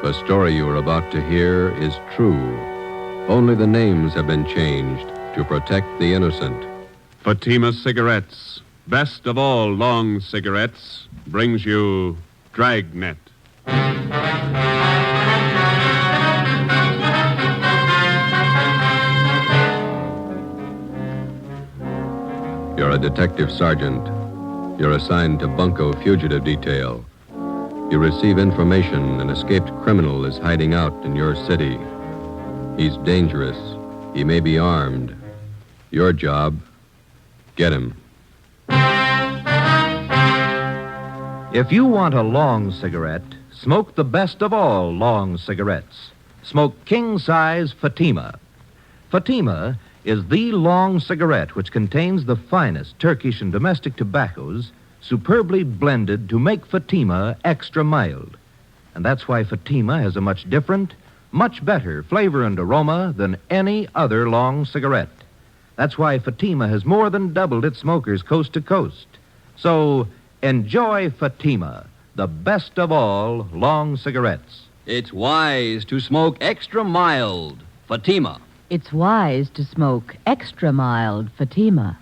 The story you are about to hear is true. Only the names have been changed to protect the innocent. Fatima Cigarettes, best of all long cigarettes, brings you Dragnet. You're a detective sergeant. You're assigned to Bunko Fugitive Detail. You receive information an escaped criminal is hiding out in your city. He's dangerous. He may be armed. Your job, get him. If you want a long cigarette, smoke the best of all long cigarettes. Smoke king-size Fatima. Fatima is the long cigarette which contains the finest Turkish and domestic tobaccos superbly blended to make Fatima extra mild. And that's why Fatima has a much different, much better flavor and aroma than any other long cigarette. That's why Fatima has more than doubled its smokers coast to coast. So enjoy Fatima, the best of all long cigarettes. It's wise to smoke extra mild Fatima. It's wise to smoke extra mild Fatima.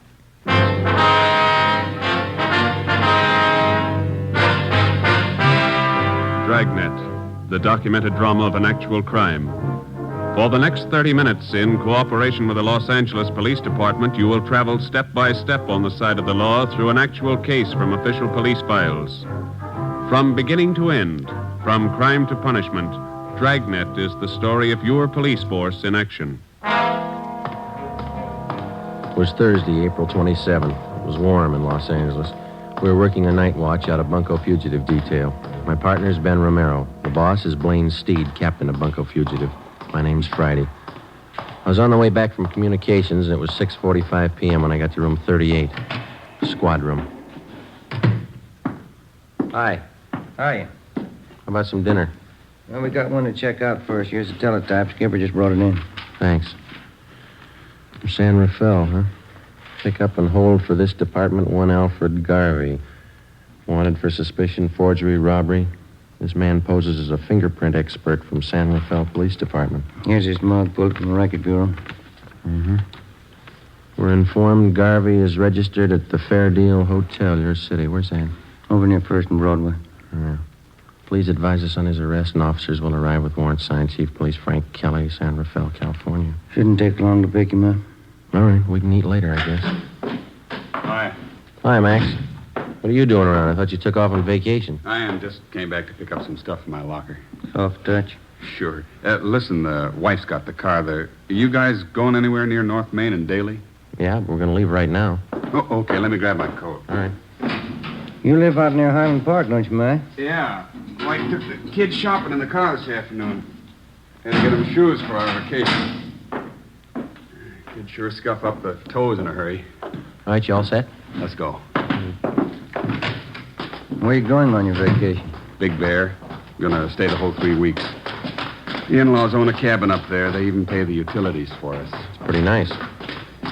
Dragnet, the documented drama of an actual crime. For the next 30 minutes, in cooperation with the Los Angeles Police Department, you will travel step by step on the side of the law through an actual case from official police files. From beginning to end, from crime to punishment, Dragnet is the story of your police force in action. It was Thursday, April 27th. It was warm in Los Angeles. We were working a night watch out of Bunko Fugitive Detail. My partner's Ben Romero. The boss is Blaine Steed, captain of Bunko Fugitive. My name's Friday. I was on the way back from communications, and it was 6:45 p.m. when I got to room 38, squad room. Hi. How are you? How about some dinner? Well, we got one to check out first. Here's the teletype. Skipper just brought it in. Thanks. From San Rafael, huh? Pick up and hold for this department one Alfred Garvey. Wanted for suspicion, forgery, robbery. This man poses as a fingerprint expert from San Rafael Police Department. Here's his mug pulled from the Record Bureau. Mm-hmm. We're informed Garvey is registered at the Fair Deal Hotel, your city. Where's that? Over near First and Broadway. Yeah. Please advise us on his arrest, and officers will arrive with warrant signed. Chief Police Frank Kelly, San Rafael, California. Shouldn't take long to pick him up. All right, we can eat later, I guess. Hi. Hi, Max. What are you doing around? I thought you took off on vacation. I am. Just came back to pick up some stuff in my locker. Soft touch. Sure. Listen, the wife's got the car there. You guys going anywhere near North Main and Daly? Yeah, we're going to leave right now. Oh, okay. Let me grab my coat. All right. You live out near Highland Park, don't you, Mac? Yeah. Wife took the kids shopping in the car this afternoon. Had to get them shoes for our vacation. Kids sure scuff up the toes in a hurry. All right, you all set? Let's go. Where you going on your vacation? Big Bear. Gonna stay the whole 3 weeks. The in-laws own a cabin up there. They even pay the utilities for us. It's pretty nice.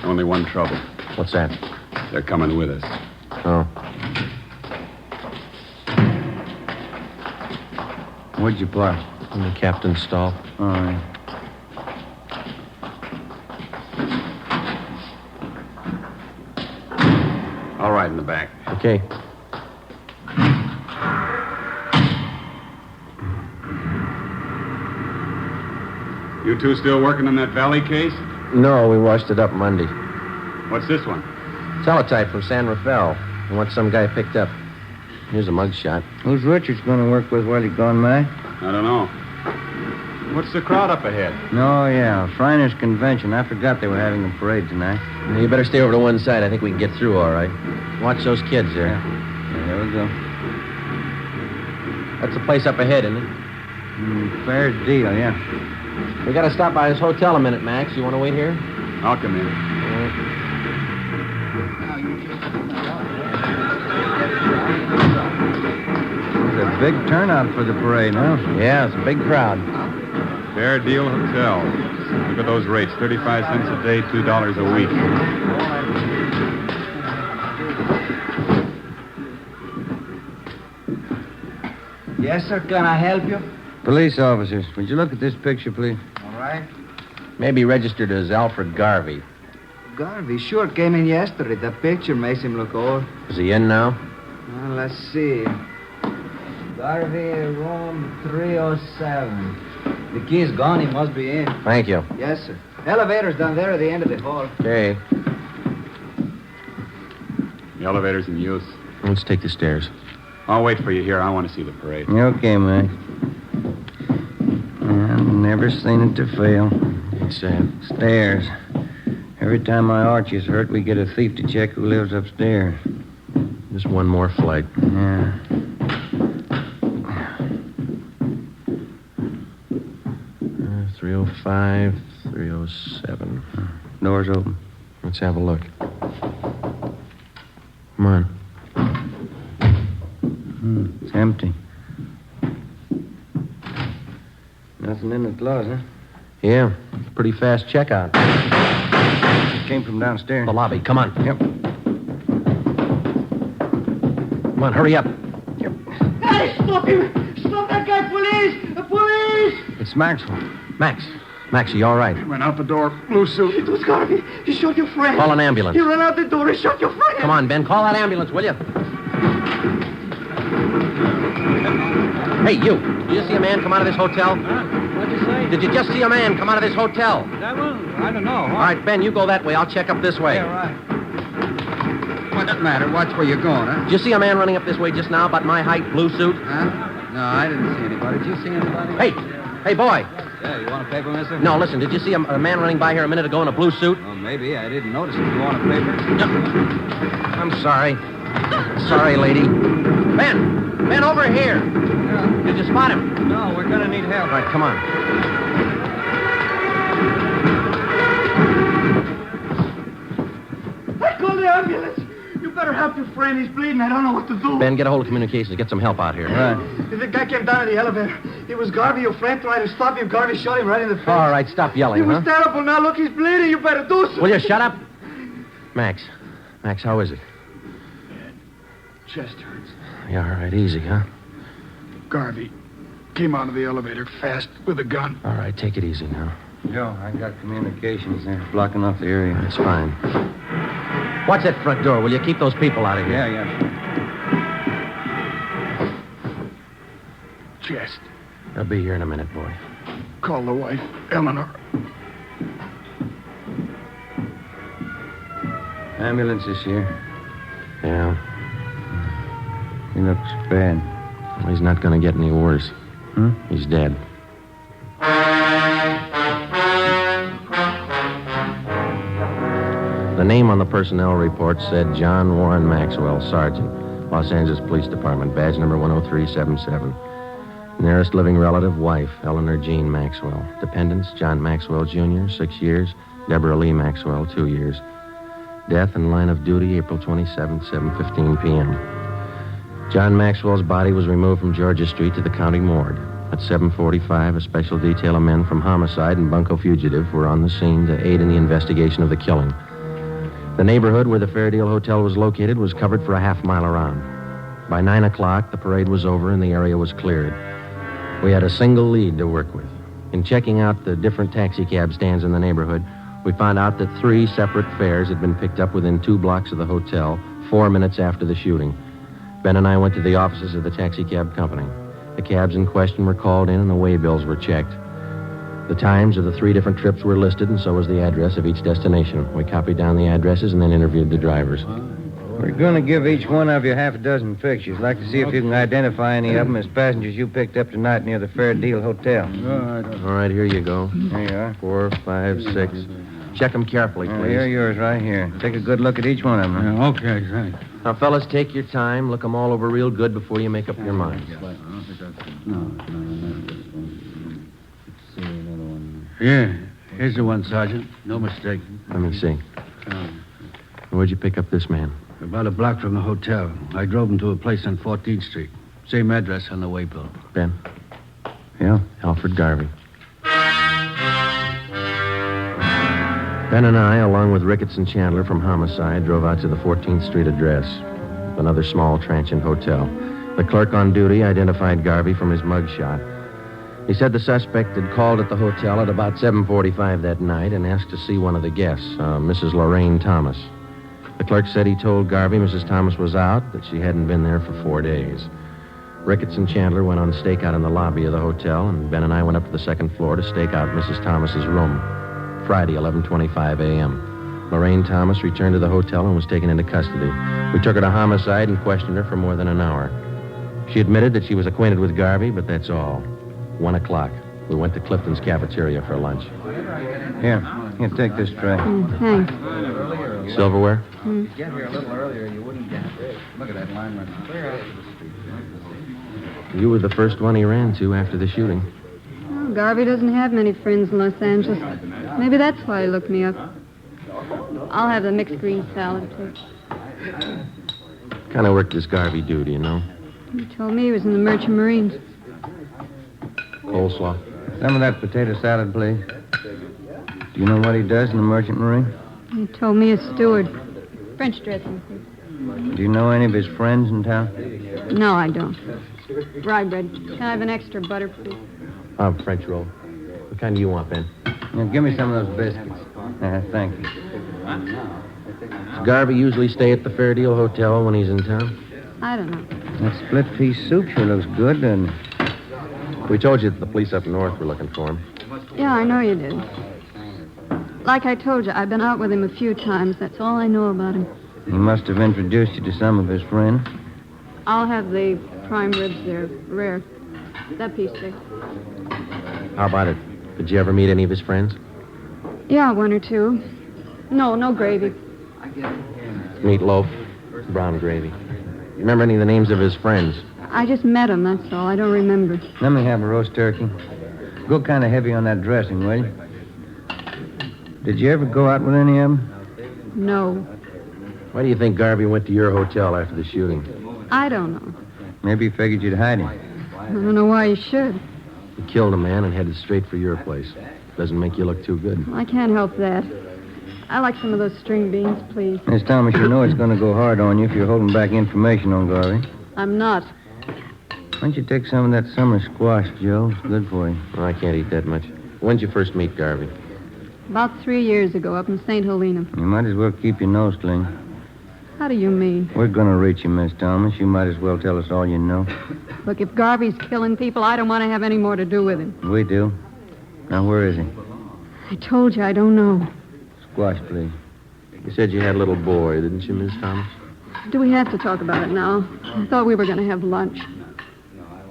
Only one trouble. What's that? They're coming with us. Oh. Where'd you park? In the captain's stall. All right. All right, in the back. Okay. You two still working on that Valley case? No, we washed it up Monday. What's this one? Teletype from San Rafael. I want some guy picked up. Here's a mugshot. Who's Richards going to work with while he's gone, Mac? I don't know. What's the crowd up ahead? No, yeah. Shriners Convention. I forgot they were having a parade tonight. You better stay over to one side. I think we can get through all right. Watch those kids there. Yeah, there we go. That's the place up ahead, isn't it? Fair deal, yeah. We got to stop by this hotel a minute, Max. You want to wait here? I'll come in. It's a big turnout for the parade, huh? Yeah, it's a big crowd. Fair Deal Hotel. Look at those rates. 35 cents a day, $2 a week. Yes, sir. Can I help you? Police officers, would you look at this picture, please? All right. Maybe registered as Alfred Garvey. Garvey sure came in yesterday. That picture makes him look old. Is he in now? Well, let's see. Garvey, room 307. The key's gone. He must be in. Thank you. Yes, sir. Elevator's down there at the end of the hall. Okay. The elevator's in use. Let's take the stairs. I'll wait for you here. I want to see the parade. Okay, Max. I've never seen it to fail. What's that? Stairs. Every time my arch is hurt, we get a thief to check who lives upstairs. Just one more flight. Yeah. 305, 307. Door's open. Let's have a look. Come on. It's empty. Nothing in the closet. Yeah, pretty fast checkout. Came from downstairs. The lobby. Come on. Yep. Come on, hurry up. Hey, stop him! Stop that guy, police! The police! It's Maxwell. Max, are you all right? Went out the door. Blue suit. It was Garvey. He shot your friend. Call an ambulance. He ran out the door. He shot your friend. Come on, Ben. Call that ambulance, will you? Hey, you. Did you see a man come out of this hotel? What'd you say? Did you just see a man come out of this hotel? That one? I don't know. All right, Ben, you go that way. I'll check up this way. right. What does matter? Watch where you're going, huh? Did you see a man running up this way just now, about my height, blue suit? Huh? No, I didn't see anybody. Did you see anybody? Hey, boy. Yeah, you want a paper, mister? No, listen, did you see a man running by here a minute ago in a blue suit? Well, maybe. I didn't notice it. You want a paper? I'm sorry. Sorry, lady. Ben, over here. Yeah. Did you spot him? No, we're gonna need help. All right, come on. I called the ambulance. You better help your friend. He's bleeding. I don't know what to do. Ben, get a hold of communications. Get some help out here. Right. The guy came down in the elevator. It was Garvey. Your friend tried to stop him. Garvey shot him right in the face. All right, stop He yelling, was huh? terrible. Now, look, he's bleeding. You better do something. Will you shut up? Max, how is it? Chest hurts. Yeah, all right, easy, huh? Garvey came out of the elevator fast with a gun. All right, take it easy now. Joe, I got communications there blocking off the area. That's fine. Watch that front door, will you? Keep those people out of here. Yeah. Chest. They'll be here in a minute, boy. Call the wife, Eleanor. Ambulance is here. Yeah, He looks bad. well, he's not going to get any worse. He's dead. The name on the personnel report said John Warren Maxwell, Sergeant, Los Angeles Police Department, badge number 10377. Nearest living relative, wife, Eleanor Jean Maxwell. Dependents, John Maxwell Jr., 6 years. Deborah Lee Maxwell, 2 years. Death in line of duty, April 27th, 7:15 p.m. John Maxwell's body was removed from Georgia Street to the county morgue. At 7:45, a special detail of men from homicide and bunco fugitive were on the scene to aid in the investigation of the killing. The neighborhood where the Fairdale Hotel was located was covered for a half-mile around. By 9 o'clock, the parade was over and the area was cleared. We had a single lead to work with. In checking out the different taxicab stands in the neighborhood, we found out that 3 separate fares had been picked up within 2 blocks of the hotel 4 minutes after the shooting. Ben and I went to the offices of the taxicab company. The cabs in question were called in and the waybills were checked. The times of the 3 different trips were listed, and so was the address of each destination. We copied down the addresses and then interviewed the drivers. We're going to give each one of you half a dozen pictures. Like to see if you can identify any of them as passengers you picked up tonight near the Fairdale Hotel. All right, here you go. There you are. 4, 5, 6. Check them carefully, please. Here are yours right here. Take a good look at each one of them. Huh? Okay, thanks. Now, fellas, take your time. Look them all over real good before you make up your minds. Yeah, here's the one, Sergeant. No mistake. Let me see. Where'd you pick up this man? About a block from the hotel. I drove him to a place on 14th Street. Same address on the waybill. Ben? Yeah? Alfred Garvey. Ben and I, along with Ricketts and Chandler from Homicide, drove out to the 14th Street address, another small transient hotel. The clerk on duty identified Garvey from his mugshot. He said the suspect had called at the hotel at about 7:45 that night and asked to see one of the guests, Mrs. Lorraine Thomas. The clerk said he told Garvey Mrs. Thomas was out, that she hadn't been there for 4 days. Ricketts and Chandler went on a stakeout in the lobby of the hotel, and Ben and I went up to the second floor to stake out Mrs. Thomas's room. Friday, 11:25 a.m. Lorraine Thomas returned to the hotel and was taken into custody. We took her to homicide and questioned her for more than an hour. She admitted that she was acquainted with Garvey, but that's all. 1 o'clock. We went to Clifton's cafeteria for lunch. Here, take this tray. Thanks. Silverware? Get here a little earlier, you wouldn't get it. Look at that line running clear out to the street. You were the first one he ran to after the shooting. Oh, Garvey doesn't have many friends in Los Angeles. Maybe that's why he looked me up. I'll have the mixed green salad, please. What kind of work does Garvey do you know? He told me he was in the Merchant Marines. Coleslaw. Some of that potato salad, please. Do you know what he does in the Merchant Marine? He told me a steward. French dressing, please. Do you know any of his friends in town? No, I don't. Rye bread. Can I have an extra butter, please? French roll. What kind do you want, Ben? Now, give me some of those biscuits. Thank you. Does Garvey usually stay at the Fair Deal Hotel when he's in town? I don't know. That split pea soup sure looks good, doesn't it? We told you that the police up north were looking for him. Yeah, I know you did. Like I told you, I've been out with him a few times. That's all I know about him. He must have introduced you to some of his friends. I'll have the prime ribs there. Rare. That piece there. How about it? Did you ever meet any of his friends? Yeah, one or two. No gravy. Meatloaf, brown gravy. You remember any of the names of his friends? I just met him, that's all. I don't remember. Let me have a roast turkey. Go kind of heavy on that dressing, will you? Did you ever go out with any of them? No. Why do you think Garvey went to your hotel after the shooting? I don't know. Maybe he figured you'd hide him. I don't know why he should. He killed a man and headed straight for your place. Doesn't make you look too good. I can't help that. I like some of those string beans, please. Miss Thomas, you know it's going to go hard on you if you're holding back information on Garvey. I'm not. Why don't you take some of that summer squash, Joe? It's good for you. Well, I can't eat that much. When'd you first meet Garvey? About 3 years ago, up in St. Helena. You might as well keep your nose clean. How do you mean? We're going to reach you, Miss Thomas. You might as well tell us all you know. Look, if Garvey's killing people, I don't want to have any more to do with him. We do. Now, where is he? I told you, I don't know. Squash, please. You said you had a little boy, didn't you, Miss Thomas? Do we have to talk about it now? I thought we were going to have lunch.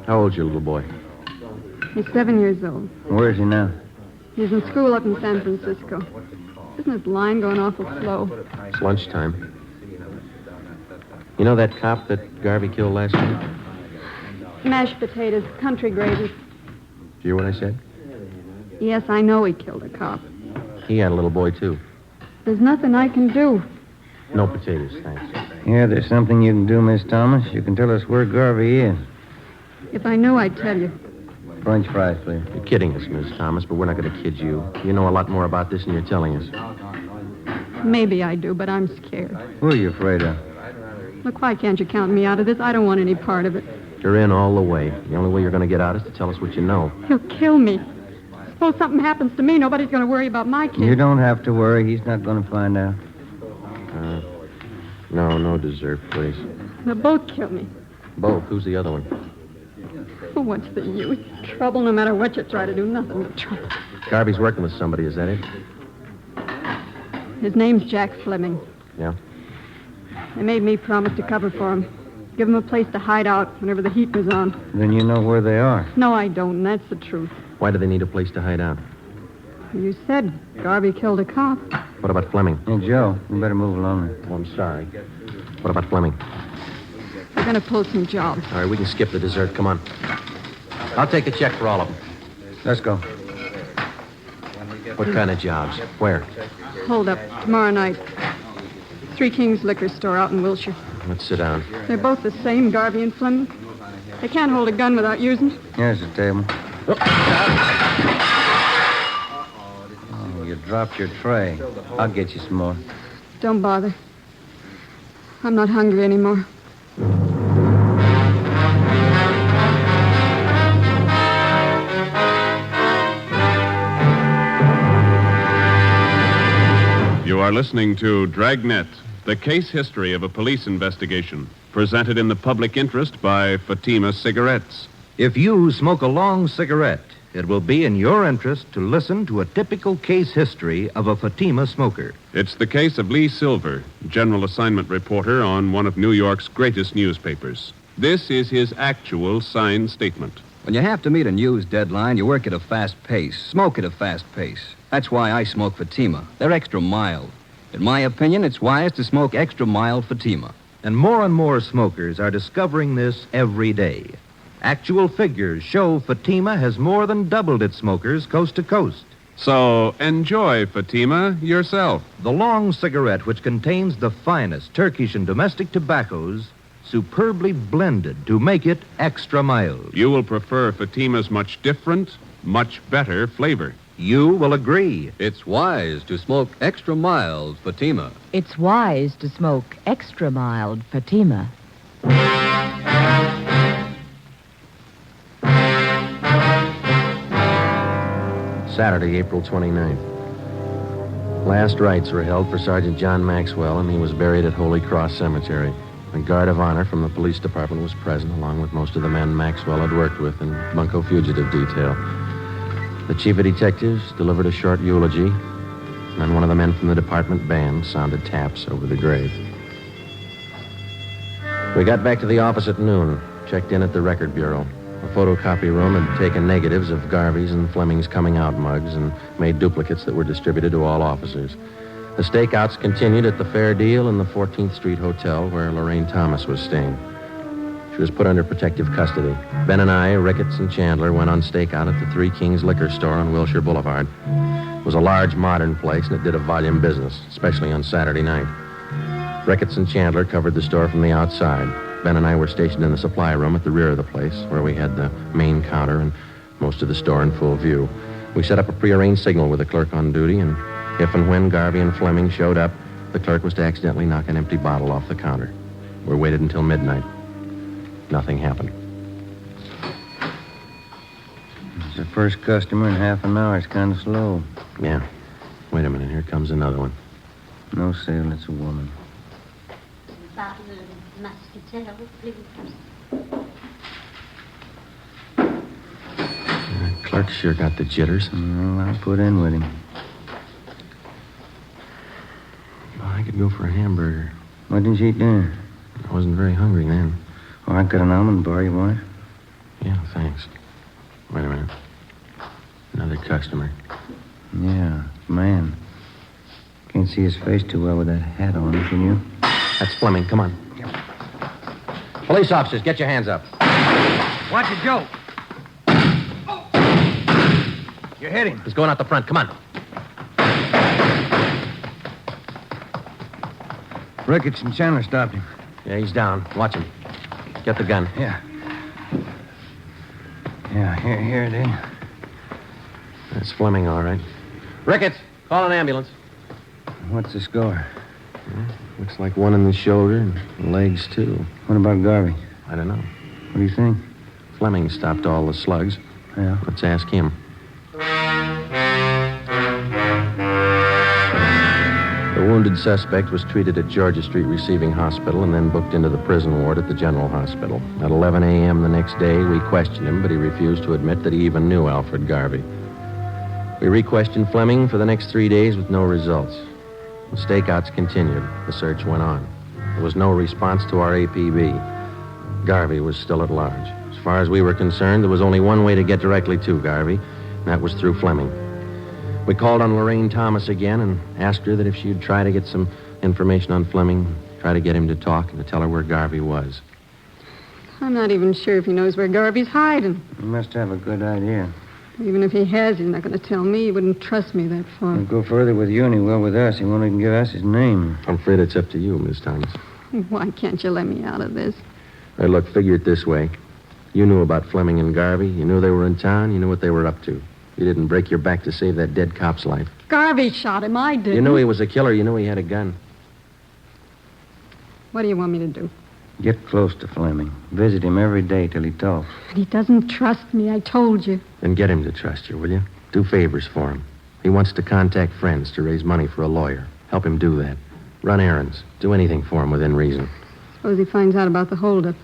How old's your little boy? He's 7 years old. Where is he now? He's in school up in San Francisco. Isn't his line going awful slow? It's lunchtime. You know that cop that Garvey killed last week? Mashed potatoes, country gravy. Did you hear what I said? Yes, I know he killed a cop. He had a little boy, too. There's nothing I can do. No potatoes, thanks. Yeah, there's something you can do, Miss Thomas. You can tell us where Garvey is. If I knew, I'd tell you. French fries, please. You're kidding us, Miss Thomas, but we're not going to kid you. You know a lot more about this than you're telling us. Maybe I do, but I'm scared. Who are you afraid of? Look, why can't you count me out of this? I don't want any part of it. You're in all the way. The only way you're going to get out is to tell us what you know. He'll kill me. Suppose something happens to me, nobody's going to worry about my kid. You don't have to worry. He's not going to find out. No dessert, please. They'll both kill me. Both? Who's the other one? Oh, what's the use? Trouble, no matter what you try to do, nothing but trouble. Garvey's working with somebody, is that it? His name's Jack Fleming. Yeah? They made me promise to cover for him. Give him a place to hide out whenever the heat was on. Then you know where they are. No, I don't, and that's the truth. Why do they need a place to hide out? You said Garvey killed a cop. What about Fleming? Hey, Joe, you better move along. Oh, I'm sorry. What about Fleming? They're going to pull some jobs. All right, we can skip the dessert. Come on. I'll take a check for all of them. Let's go. What kind of jobs? Where? Hold up. Tomorrow night. Three Kings Liquor Store out in Wilshire. Let's sit down. They're both the same, Garvey and Fleming. They can't hold a gun without using it. Here's the table. Oh, you dropped your tray. I'll get you some more. Don't bother. I'm not hungry anymore. are listening to Dragnet, the case history of a police investigation, presented in the public interest by Fatima Cigarettes. If you smoke a long cigarette, it will be in your interest to listen to a typical case history of a Fatima smoker. It's the case of Lee Silver, general assignment reporter on one of New York's greatest newspapers. This is his actual signed statement. When you have to meet a news deadline, you work at a fast pace, smoke at a fast pace. That's why I smoke Fatima. They're extra mild. In my opinion, it's wise to smoke extra mild Fatima. And more smokers are discovering this every day. Actual figures show Fatima has more than doubled its smokers coast to coast. So enjoy Fatima yourself. The long cigarette, which contains the finest Turkish and domestic tobaccos, superbly blended to make it extra mild. You will prefer Fatima's much different, much better flavor. You will agree. It's wise to smoke extra mild Fatima. It's wise to smoke extra mild Fatima. Saturday, April 29th. Last rites were held for Sergeant John Maxwell, and he was buried at Holy Cross Cemetery. A guard of honor from the police department was present, along with most of the men Maxwell had worked with in Bunko Fugitive Detail. The chief of detectives delivered a short eulogy, and then one of the men from the department band sounded taps over the grave. We got back to the office at noon, checked in at the record bureau. The photocopy room had taken negatives of Garvey's and Fleming's coming out mugs and made duplicates that were distributed to all officers. The stakeouts continued at the Fair Deal in the 14th Street Hotel where Lorraine Thomas was staying. She was put under protective custody. Ben and I, Ricketts and Chandler, went on stakeout at the Three Kings Liquor Store on Wilshire Boulevard. It was a large, modern place, and it did a volume business, especially on Saturday night. Ricketts and Chandler covered the store from the outside. Ben and I were stationed in the supply room at the rear of the place, where we had the main counter and most of the store in full view. We set up a prearranged signal with the clerk on duty, and if and when Garvey and Fleming showed up, the clerk was to accidentally knock an empty bottle off the counter. We waited until midnight. Nothing happened. It's the first customer in half an hour. It's kind of slow. Yeah. Wait a minute. Here comes another one. No sale. It's a woman. Bottle of muscatel, please. The clerk sure got the jitters. Well, I'll put in with him. Well, I could go for a hamburger. Why didn't you eat dinner? I wasn't very hungry then. Oh, I got an almond bar. You want it? Yeah, thanks. Wait a minute. Another customer. Yeah, man. Can't see his face too well with that hat on, can you? That's Fleming. Come on. Police officers, get your hands up. Watch it, Joe. You're hitting. He's going out the front. Come on. Ricketts and Chandler stopped him. Yeah, he's down. Watch him. Get the gun. Yeah. Yeah, here it is. That's Fleming, all right. Ricketts, call an ambulance. What's the score? Looks like one in the shoulder and legs, too. What about Garvey? I don't know. What do you think? Fleming stopped all the slugs. Yeah. Let's ask him. The wounded suspect was treated at Georgia Street Receiving Hospital and then booked into the prison ward at the General Hospital. At 11 a.m. the next day, we questioned him, but he refused to admit that he even knew Alfred Garvey. We re-questioned Fleming for the next 3 days with no results. The stakeouts continued. The search went on. There was no response to our APB. Garvey was still at large. As far as we were concerned, there was only one way to get directly to Garvey, and that was through Fleming. We called on Lorraine Thomas again and asked her that if she'd try to get some information on Fleming, try to get him to talk and to tell her where Garvey was. I'm not even sure if he knows where Garvey's hiding. He must have a good idea. Even if he has, he's not going to tell me. He wouldn't trust me that far. He'll go further with you than he will with us. He won't even give us his name. I'm afraid it's up to you, Miss Thomas. Why can't you let me out of this? Hey, look, figure it this way. You knew about Fleming and Garvey. You knew they were in town. You knew what they were up to. You didn't break your back to save that dead cop's life. Garvey shot him. I didn't. You knew he was a killer. You knew he had a gun. What do you want me to do? Get close to Fleming. Visit him every day till he talks. But he doesn't trust me, I told you. Then get him to trust you, will you? Do favors for him. He wants to contact friends to raise money for a lawyer. Help him do that. Run errands. Do anything for him within reason. Suppose he finds out about the holdup.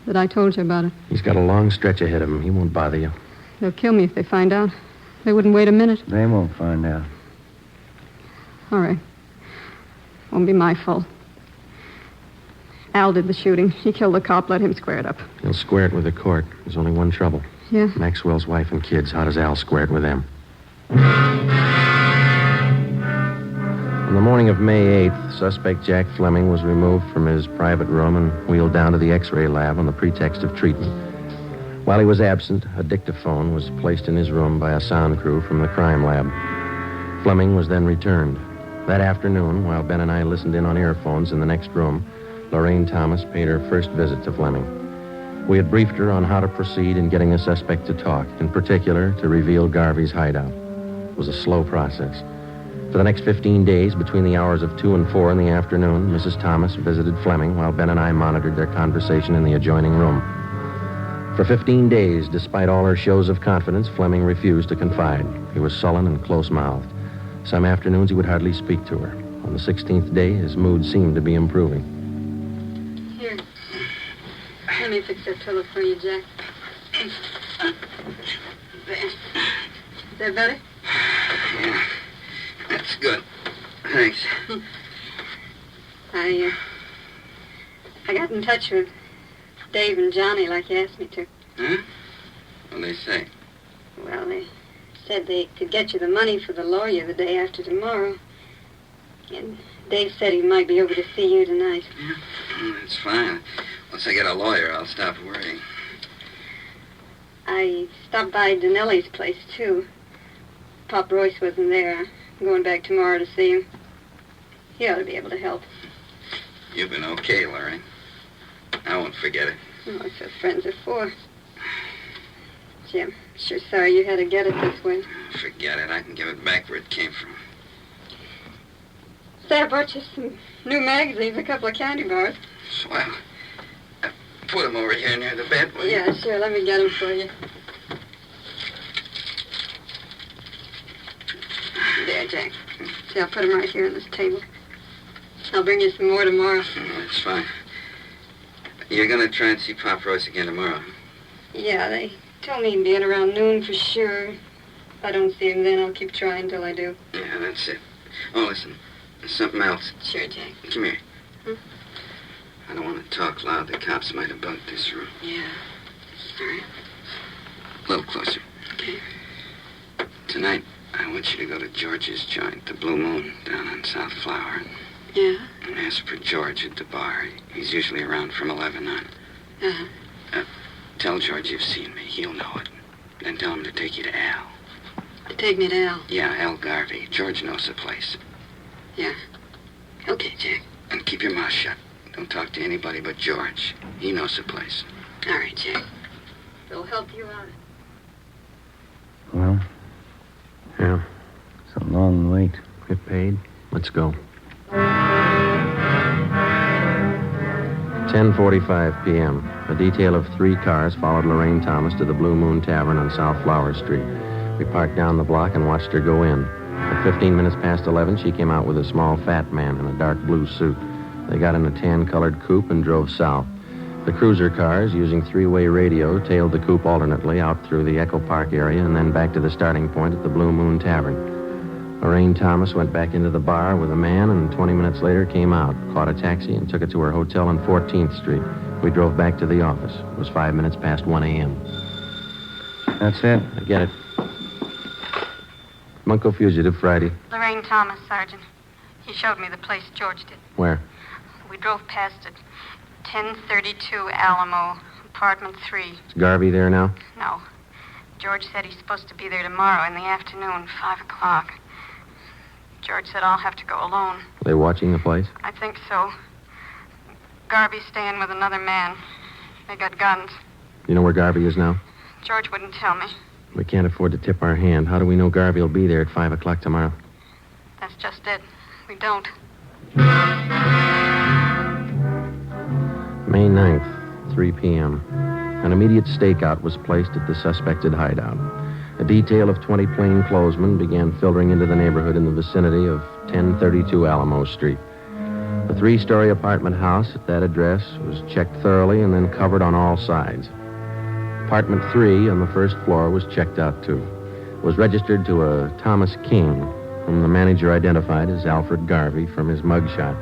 That I told you about it. He's got a long stretch ahead of him. He won't bother you. They'll kill me if they find out. They wouldn't wait a minute. They won't find out. All right. Won't be my fault. Al did the shooting. He killed the cop. Let him square it up. He'll square it with the court. There's only one trouble. Yeah? Maxwell's wife and kids. How does Al square it with them? On the morning of May 8th, suspect Jack Fleming was removed from his private room and wheeled down to the X-ray lab on the pretext of treatment. While he was absent, a dictaphone was placed in his room by a sound crew from the crime lab. Fleming was then returned. That afternoon, while Ben and I listened in on earphones in the next room, Lorraine Thomas paid her first visit to Fleming. We had briefed her on how to proceed in getting the suspect to talk, in particular, to reveal Garvey's hideout. It was a slow process. For the next 15 days, between the hours of 2 and 4 in the afternoon, Mrs. Thomas visited Fleming while Ben and I monitored their conversation in the adjoining room. For 15 days, despite all her shows of confidence, Fleming refused to confide. He was sullen and close-mouthed. Some afternoons, he would hardly speak to her. On the 16th day, his mood seemed to be improving. Here. Let me fix that pillow for you, Jack. There. Is that better? Yeah. That's good. Thanks. I got in touch with Dave and Johnny like you asked me to. Huh? What'd they say? Well, they said they could get you the money for the lawyer the day after tomorrow. And Dave said he might be over to see you tonight. Yeah, that's fine. Once I get a lawyer, I'll stop worrying. I stopped by Danelli's place, too. Pop Royce wasn't there. I'm going back tomorrow to see him. He ought to be able to help. You've been okay, Larry. I won't forget it. Oh, that's what friends are for. Gee, I'm sure sorry you had to get it this way. Forget it. I can give it back where it came from. Say, I bought you some new magazines, a couple of candy bars. Swell. Put them over here near the bed, will you? Yeah, sure. Let me get them for you. There, Jack. See, I'll put them right here on this table. I'll bring you some more tomorrow. Oh, that's fine. You're going to try and see Pop Royce again tomorrow? Yeah, they told me he'd be in around noon for sure. If I don't see him then, I'll keep trying till I do. Yeah, that's it. Oh, listen. There's something else. Sure, Jack. Come here. I don't want to talk loud. The cops might have bugged this room. Yeah. All right. A little closer. Okay. Tonight, I want you to go to George's joint, the Blue Moon, down on South Flower. Yeah? And ask for George at the bar. He's usually around from 11 on. Uh-huh. Tell George you've seen me. He'll know it. Then tell him to take you to Al. To take me to Al? Yeah, Al Garvey. George knows the place. Yeah. Okay, Jack. And keep your mouth shut. Don't talk to anybody but George. He knows the place. All right, Jack. They'll help you out. Well, Yeah. it's a long wait. Get paid. Let's go. 10:45 p.m. A detail of 3 cars followed Lorraine Thomas to the Blue Moon Tavern on South Flower Street. We parked down the block and watched her go in. At 15 minutes past 11, she came out with a small fat man in a dark blue suit. They got in a tan-colored coupe and drove south. The cruiser cars, using 3-way radio, tailed the coupe alternately out through the Echo Park area and then back to the starting point at the Blue Moon Tavern. Lorraine Thomas went back into the bar with a man and 20 minutes later came out, caught a taxi, and took it to her hotel on 14th Street. We drove back to the office. It was 5 minutes past 1 a.m. That's it? I get it. Bunko fugitive, Friday. Lorraine Thomas, Sergeant. He showed me the place George did. Where? We drove past it. 1032 Alamo, apartment 3. Is Garvey there now? No. George said he's supposed to be there tomorrow in the afternoon, 5 o'clock. George said I'll have to go alone. Are they watching the place? I think so. Garvey's staying with another man. They got guns. You know where Garvey is now? George wouldn't tell me. We can't afford to tip our hand. How do we know Garvey will be there at 5 o'clock tomorrow? That's just it. We don't. May 9th, 3 p.m. An immediate stakeout was placed at the suspected hideout. A detail of 20 plainclothesmen began filtering into the neighborhood in the vicinity of 1032 Alamo Street. The 3-story apartment house at that address was checked thoroughly and then covered on all sides. Apartment 3 on the first floor was checked out, too. It was registered to a Thomas King, whom the manager identified as Alfred Garvey from his mugshot.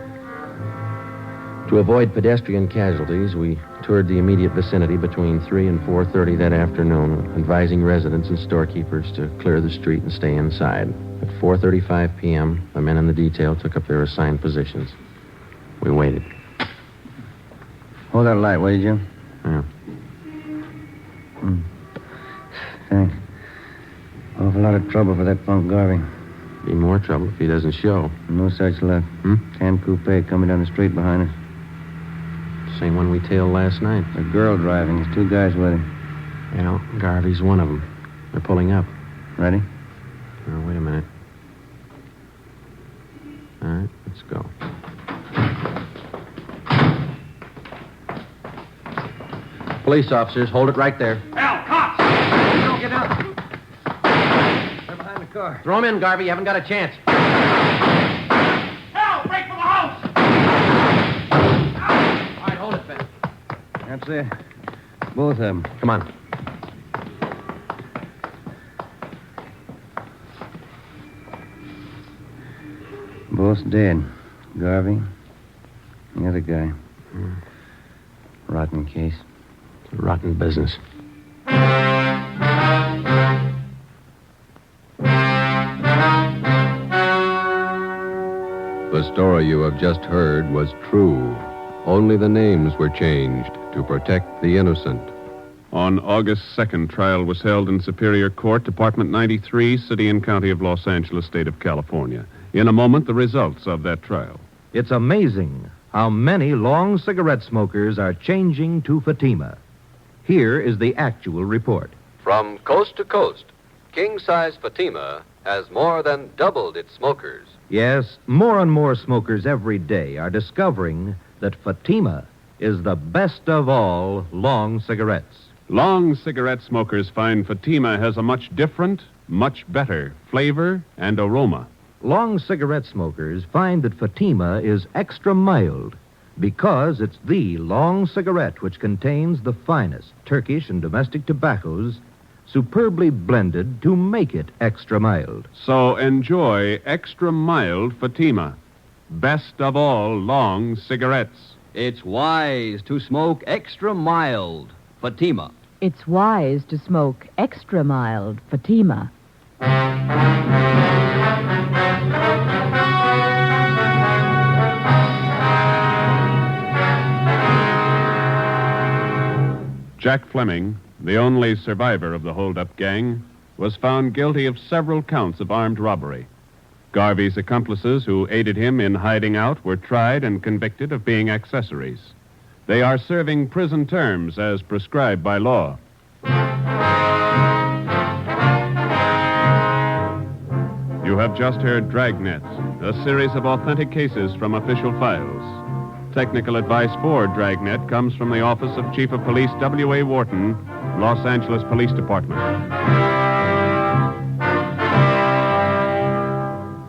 To avoid pedestrian casualties, we toured the immediate vicinity between 3 and 4:30 that afternoon, advising residents and storekeepers to clear the street and stay inside. At 4:35 p.m., the men in the detail took up their assigned positions. We waited. Hold that light, will you? Yeah. Thanks. Awful lot of trouble for that punk Garvey. Be more trouble if he doesn't show. No such luck. Tan coupe coming down the street behind us. Same one we tailed last night. A girl driving. There's 2 guys with her. Yeah, Garvey's one of them. They're pulling up. Ready? Oh, wait a minute. All right, let's go. Police officers, hold it right there. Al, cops! Don't get down. They're behind the car. Throw him in, Garvey. You haven't got a chance. Al, break for the house! All right, hold it, Ben. That's it. Both of them. Come on. Both dead. Garvey. The other guy. Rotten case. Rotten business. The story you have just heard was true. Only the names were changed to protect the innocent. On August 2nd, trial was held in Superior Court, Department 93, City and County of Los Angeles, State of California. In a moment, the results of that trial. It's amazing how many long cigarette smokers are changing to Fatima. Here is the actual report. From coast to coast, king-size Fatima has more than doubled its smokers. Yes, more and more smokers every day are discovering that Fatima is the best of all long cigarettes. Long cigarette smokers find Fatima has a much different, much better flavor and aroma. Long cigarette smokers find that Fatima is extra mild because it's the long cigarette which contains the finest Turkish and domestic tobaccos superbly blended to make it extra mild. So enjoy extra mild Fatima. Best of all long cigarettes. It's wise to smoke extra mild Fatima. It's wise to smoke extra mild Fatima. Jack Fleming, the only survivor of the hold-up gang, was found guilty of several counts of armed robbery. Garvey's accomplices who aided him in hiding out were tried and convicted of being accessories. They are serving prison terms as prescribed by law. You have just heard Dragnet, a series of authentic cases from official files. Technical advice for Dragnet comes from the Office of Chief of Police W.A. Wharton, Los Angeles Police Department.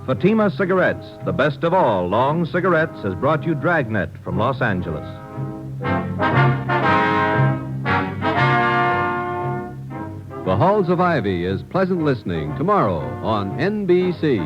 Fatima Cigarettes, the best of all long cigarettes, has brought you Dragnet from Los Angeles. The Halls of Ivy is pleasant listening tomorrow on NBC.